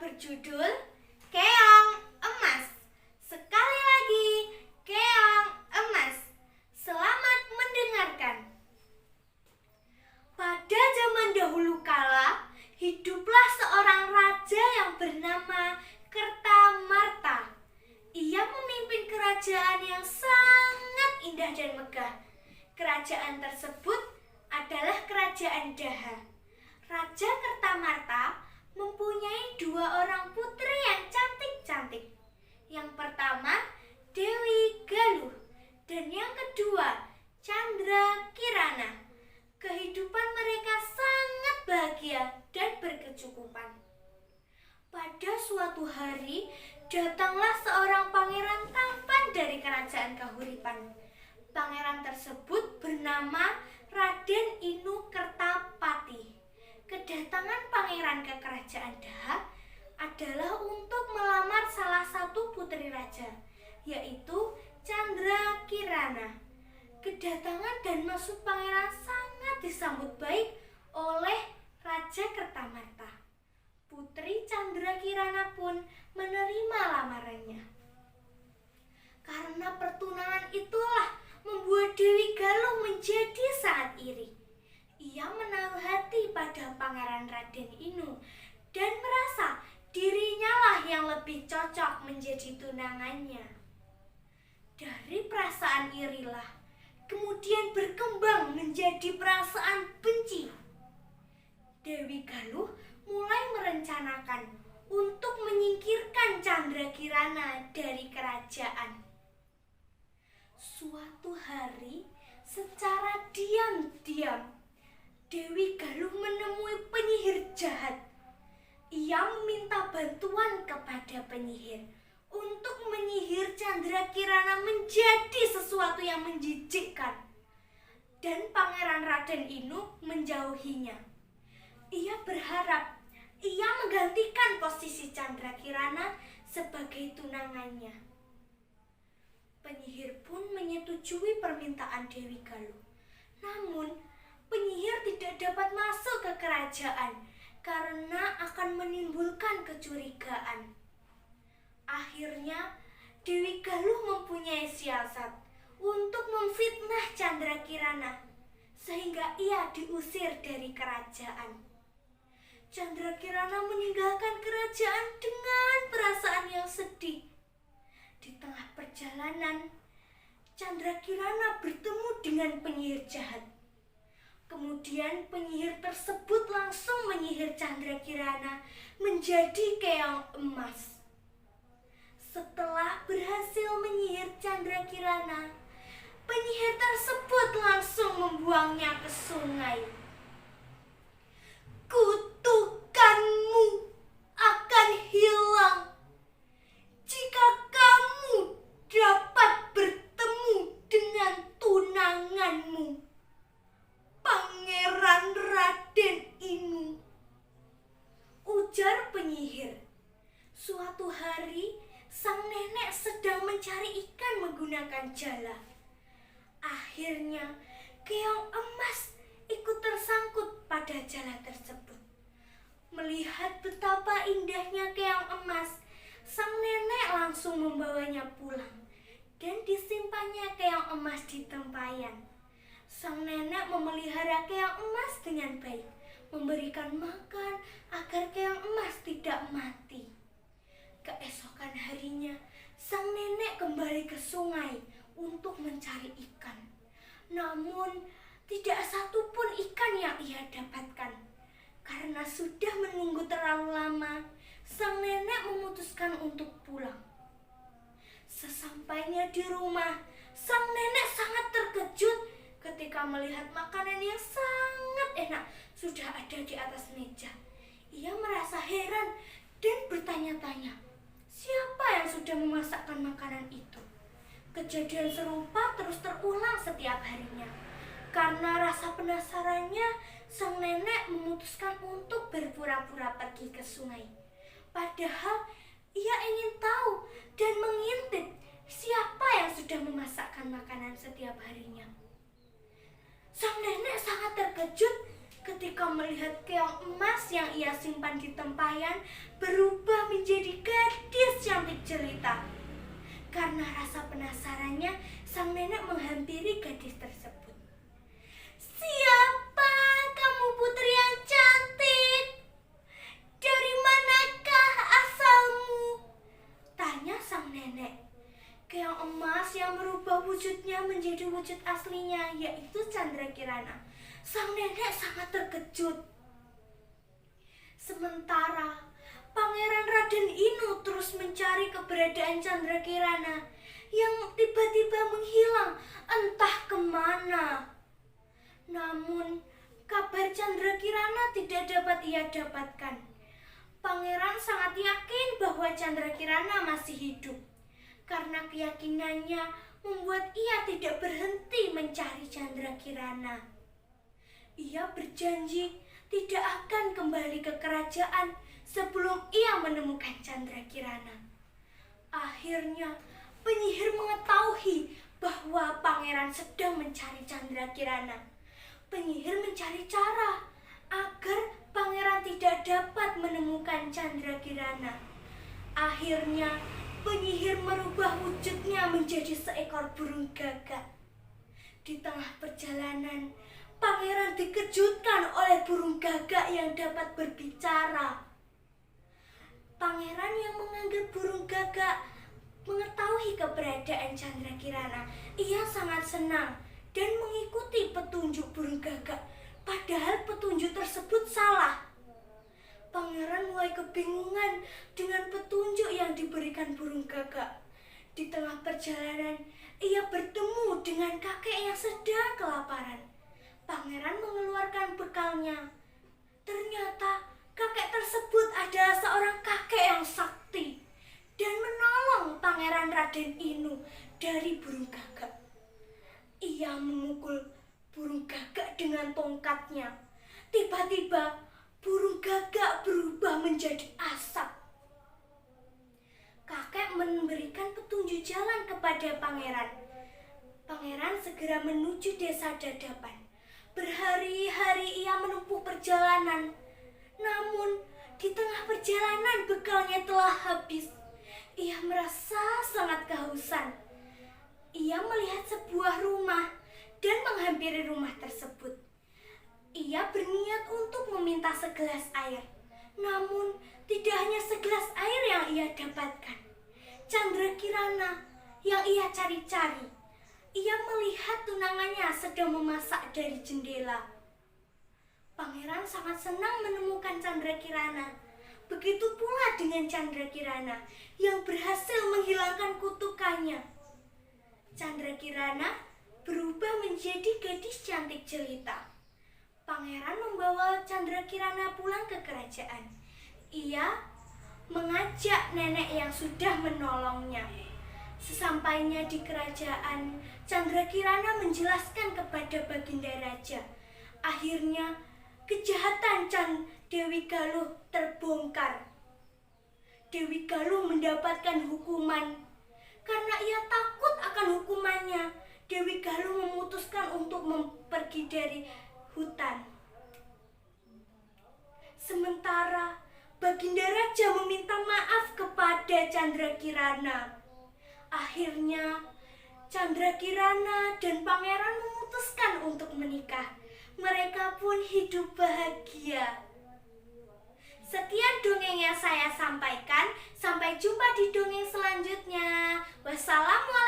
berjudul Keong Emas. Sekali lagi, Keong Emas. Selamat mendengarkan. Pada zaman dahulu kala, hiduplah seorang raja yang bernama Kertamarta. Ia memimpin kerajaan yang sangat indah dan megah. Kerajaan tersebut adalah Kerajaan Daha. Raja Kertamarta mempunyai dua orang putri yang cantik-cantik. Yang pertama, Dewi Galuh, dan yang kedua, Chandra Kirana. Kehidupan mereka sangat bahagia dan berkecukupan. Pada suatu hari, datanglah seorang pangeran tampan dari kerajaan Kahuripan. Pangeran tersebut bernama Raden Inu Kertapati. Kedatangan pangeran ke kerajaan Daha adalah untuk melamar salah satu putri raja, yaitu Chandra Kirana. Kedatangan dan masuk pangeran sangat disambut baik oleh Raja Kertamarta. Putri Chandra Kirana pun menerima lamarannya. Karena pertunangan itulah membuat Dewi Galuh menjadi sangat iri. Ia menaruh hati pada Pangeran Raden Inu dan merasa dirinya lah yang lebih cocok menjadi tunangannya. Dari perasaan irilah kemudian berkembang menjadi perasaan benci. Dewi Galuh mulai merencanakan untuk menyingkirkan Chandra Kirana dari kerajaan. Suatu hari, secara diam-diam, Dewi Galuh menemui penyihir jahat. Ia meminta bantuan kepada penyihir untuk menyihir Chandra Kirana menjadi sesuatu yang menjijikkan. Dan Pangeran Raden Inu menjauhinya. Ia berharap ia menggantikan posisi Chandra Kirana sebagai tunangannya. Penyihir pun menyetujui permintaan Dewi Galuh. Namun, penyihir tidak dapat masuk ke kerajaan karena akan menimbulkan kecurigaan. Akhirnya, Dewi Galuh mempunyai siasat untuk memfitnah Chandra Kirana sehingga ia diusir dari kerajaan. Chandra Kirana meninggalkan kerajaan dengan perasaan yang sedih. Di tengah perjalanan, Chandra Kirana bertemu dengan penyihir jahat. Kemudian penyihir tersebut langsung menyihir Chandra Kirana menjadi keong emas. Setelah berhasil menyihir Chandra Kirana, penyihir tersebut langsung membuangnya ke sungai. Kutukanmu akan hilang jika kamu dapat bertemu dengan tunanganmu, Pangeran Raden Inu, ujar penyihir. Suatu hari, sang nenek sedang mencari ikan menggunakan jala. Akhirnya, keong emas ikut tersangkut pada jala tersebut. Melihat betapa indahnya keong emas, sang nenek langsung membawanya pulang dan disimpannya keong emas di tempayan. Sang nenek memelihara keong emas dengan baik, memberikan makan agar keong emas tidak mati. Keesokan harinya, sang nenek kembali ke sungai untuk mencari ikan. Namun, tidak satupun ikan yang ia dapatkan. Karena sudah menunggu terlalu lama, sang nenek memutuskan untuk pulang. Sesampainya di rumah, sang nenek sangat terkejut ketika melihat makanan yang sangat enak sudah ada di atas meja. Ia merasa heran dan bertanya-tanya, siapa yang sudah memasakkan makanan itu? Kejadian serupa terus terulang setiap harinya. Karena rasa penasarannya, sang nenek memutuskan untuk berpura-pura pergi ke sungai. Padahal ia ingin tahu dan mengintip siapa yang sudah memasakkan makanan setiap harinya. Sang nenek sangat terkejut ketika melihat keong emas yang ia simpan di tempayan berubah menjadi gadis cantik jelita. Karena rasa penasarannya, sang nenek menghampiri gadis tersebut. "Siapa kamu, putri yang cantik? Dari manakah asalmu?" tanya sang nenek. Keong emas yang merubah wujudnya menjadi wujud aslinya, yaitu Candrakirana. Sang nenek sangat terkejut. Sementara Pangeran Raden Inu terus mencari keberadaan Candrakirana yang tiba-tiba menghilang entah kemana. Namun kabar Candrakirana tidak dapat ia dapatkan. Pangeran sangat yakin bahwa Candrakirana masih hidup. Karena keyakinannya membuat ia tidak berhenti mencari Candrakirana. Ia berjanji tidak akan kembali ke kerajaan sebelum ia menemukan Candrakirana. Akhirnya penyihir mengetahui bahwa pangeran sedang mencari Candrakirana. Penyihir mencari cara agar pangeran tidak dapat menemukan Candrakirana. Akhirnya penyihir merubah wujudnya menjadi seekor burung gagak. Di tengah perjalanan, pangeran dikejutkan oleh burung gagak yang dapat berbicara. Pangeran yang menganggap burung gagak mengetahui keberadaan Candrakirana. Ia sangat senang dan mengikuti petunjuk burung gagak, padahal petunjuk tersebut salah. Pangeran mulai kebingungan dengan petunjuk yang diberikan burung gagak. Di tengah perjalanan, ia bertemu dengan kakek yang sedang kelaparan. Pangeran mengeluarkan bekalnya. Ternyata kakek tersebut adalah seorang kakek yang sakti dan menolong Pangeran Raden Inu dari burung gagak. Ia memukul burung gagak dengan tongkatnya. Tiba-tiba burung gagak berubah menjadi asap. Kakek memberikan petunjuk jalan kepada pangeran. Pangeran segera menuju desa Dadapan. Berhari-hari ia menempuh perjalanan. Namun di tengah perjalanan bekalnya telah habis. Ia merasa sangat kehausan. Ia melihat sebuah rumah dan menghampiri rumah tersebut. Ia berniat untuk meminta segelas air. Namun tidak hanya segelas air yang ia dapatkan. Candrakirana yang ia cari-cari. Ia melihat tunangannya sedang memasak dari jendela. Pangeran sangat senang menemukan Candrakirana. Begitu pula dengan Candrakirana yang berhasil menghilangkan kutukannya. Candrakirana berubah menjadi gadis cantik jelita. Pangeran membawa Candrakirana pulang ke kerajaan. Ia mengajak nenek yang sudah menolongnya. Sesampainya di kerajaan, Candrakirana menjelaskan kepada Baginda Raja. Akhirnya kejahatan Dewi Galuh terbongkar. Dewi Galuh mendapatkan hukuman. Karena ia takut akan hukumannya, Dewi Galuh memutuskan untuk pergi dari hutan. Sementara Baginda Raja meminta maaf kepada Candrakirana. Akhirnya Candrakirana dan pangeran memutuskan untuk menikah. Mereka pun hidup bahagia. Sekian dongeng yang saya sampaikan. Sampai jumpa di dongeng selanjutnya. Wassalamualaikum.